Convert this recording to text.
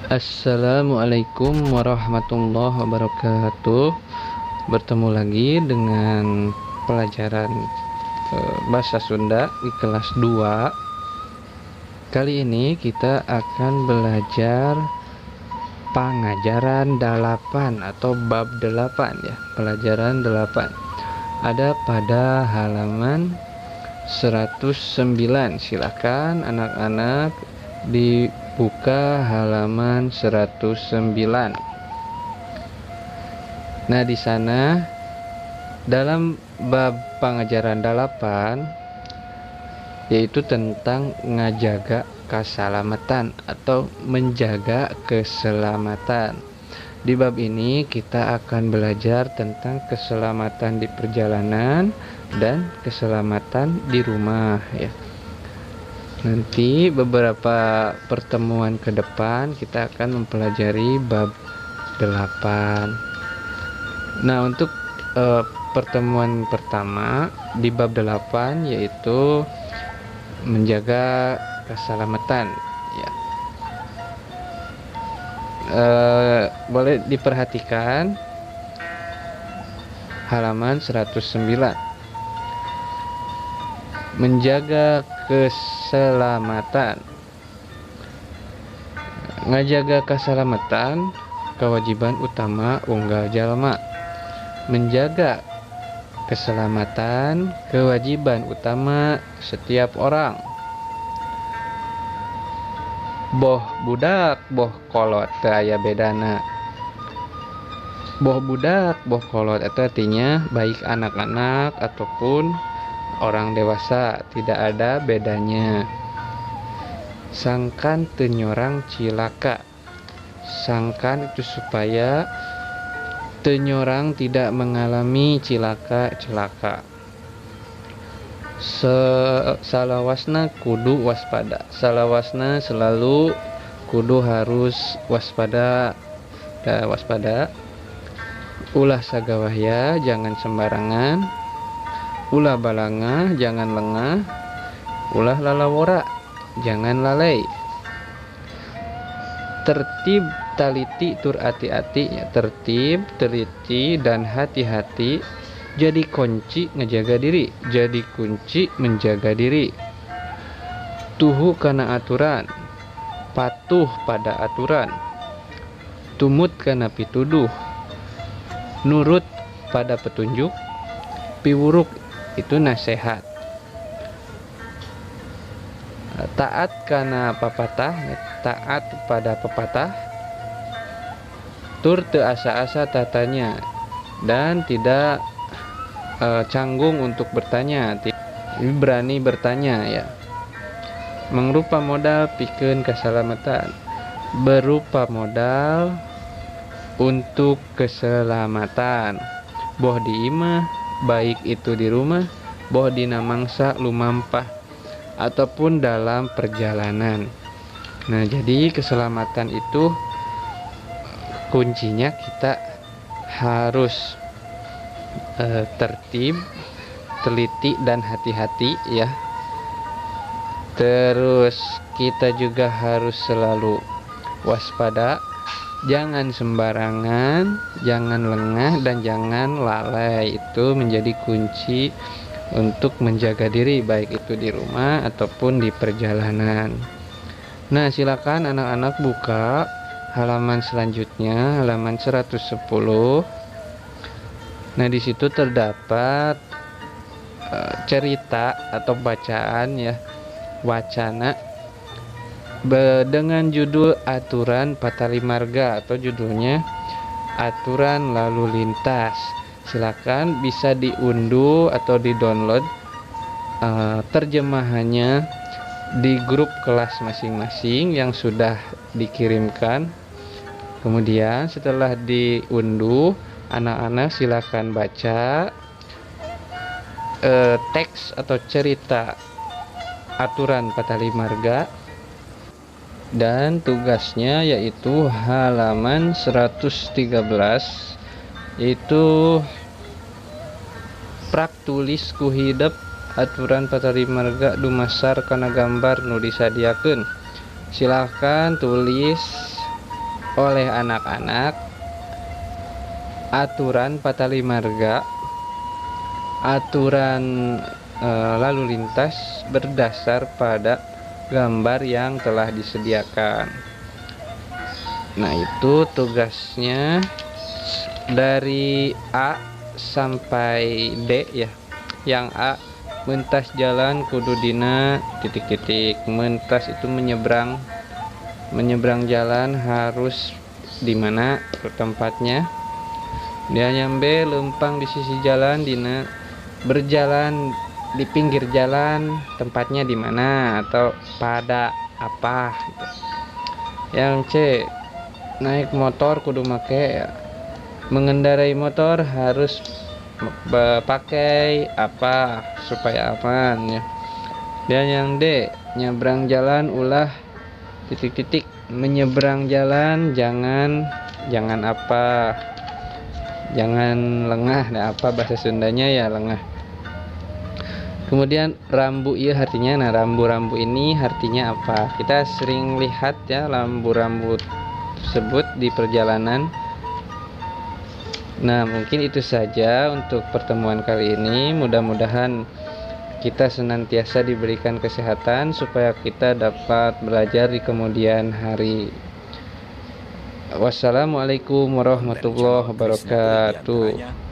Assalamualaikum warahmatullahi wabarakatuh. Bertemu lagi dengan pelajaran bahasa Sunda di kelas 2. Kali ini kita akan belajar pengajaran 8 atau bab 8 ya. Pelajaran 8 ada pada halaman 109. Silakan anak-anak dibuka halaman 109. Nah, di sana dalam bab pengajaran 8 yaitu tentang ngajaga keselamatan atau menjaga keselamatan. Di bab ini kita akan belajar tentang keselamatan di perjalanan dan keselamatan di rumah ya. Nanti beberapa pertemuan ke depan kita akan mempelajari bab 8. Nah, untuk pertemuan pertama di bab 8 yaitu menjaga keselamatan ya. Boleh diperhatikan halaman 109. Menjaga keselamatan. Ngajaga keselamatan kewajiban utama unggal jalma. Menjaga keselamatan kewajiban utama setiap orang. Boh budak boh kolot teu aya bedana. Boh budak boh kolot itu artinya baik anak-anak ataupun orang dewasa, tidak ada bedanya. Sangkan teu nyorang cilaka. Sangkan itu supaya teu nyorang tidak mengalami celaka. Salawasna kudu waspada. Salawasna selalu kudu harus waspada. Waspada. Ulah sagawahya jangan sembarangan. Ulah balangah jangan lengah. Ulah lalawora jangan lalai. Tertib taliti tur hati-hati ya. Tertib, teliti dan hati-hati jadi kunci ngejaga diri, jadi kunci menjaga diri. Tuhu kana aturan, patuh pada aturan. Tumut kana pituduh, nurut pada petunjuk. Piwuruk itu nasihat. Taat kana papatah, taat pada pepatah. Tur teu asa-asa tatanya dan tidak canggung untuk bertanya, berani bertanya ya. Mangrupa modal pikeun keselamatan, berupa modal untuk keselamatan. Boh di imah, baik itu di rumah, boh dina mangsa lumampah ataupun dalam perjalanan. Nah, jadi keselamatan itu kuncinya kita harus tertib, teliti dan hati-hati ya. Terus kita juga harus selalu waspada, jangan sembarangan, jangan lengah dan jangan lalai. Itu menjadi kunci untuk menjaga diri baik itu di rumah ataupun di perjalanan. Nah, silakan anak-anak buka halaman selanjutnya, halaman 110. Nah, di situ terdapat cerita atau bacaan ya, wacana dengan judul aturan Patalimarga atau judulnya aturan lalu lintas. Silakan bisa diunduh atau di-download terjemahannya di grup kelas masing-masing yang sudah dikirimkan. Kemudian setelah diunduh, anak-anak silakan baca teks atau cerita aturan Patalimarga, dan tugasnya yaitu halaman 113, yaitu prak tulis ku hidep aturan Patalimarga dumasar kana gambar nu disadiakeun. Silakan tulis oleh anak-anak aturan patali marga, aturan lalu lintas berdasar pada gambar yang telah disediakan. Nah, itu tugasnya dari A sampai D ya. Yang A, mentas jalan kudu dina titik-titik. Mentas itu menyeberang jalan harus di mana ke tempatnya. Dia yang B, lempang di sisi jalan dina berjalan di pinggir jalan tempatnya di mana atau pada apa gitu. Yang C, naik motor kudu make ya. Mengendarai motor harus pakai apa supaya aman ya. Dan yang D, nyebrang jalan ulah titik-titik. Menyeberang jalan jangan apa, jangan lengah. Nah, apa bahasa Sundanya ya lengah. Kemudian rambu ya artinya. Nah, rambu-rambu ini artinya apa? Kita sering lihat ya rambu-rambu tersebut di perjalanan. Nah, mungkin itu saja untuk pertemuan kali ini. Mudah-mudahan kita senantiasa diberikan kesehatan supaya kita dapat belajar di kemudian hari. Wassalamualaikum warahmatullahi wabarakatuh.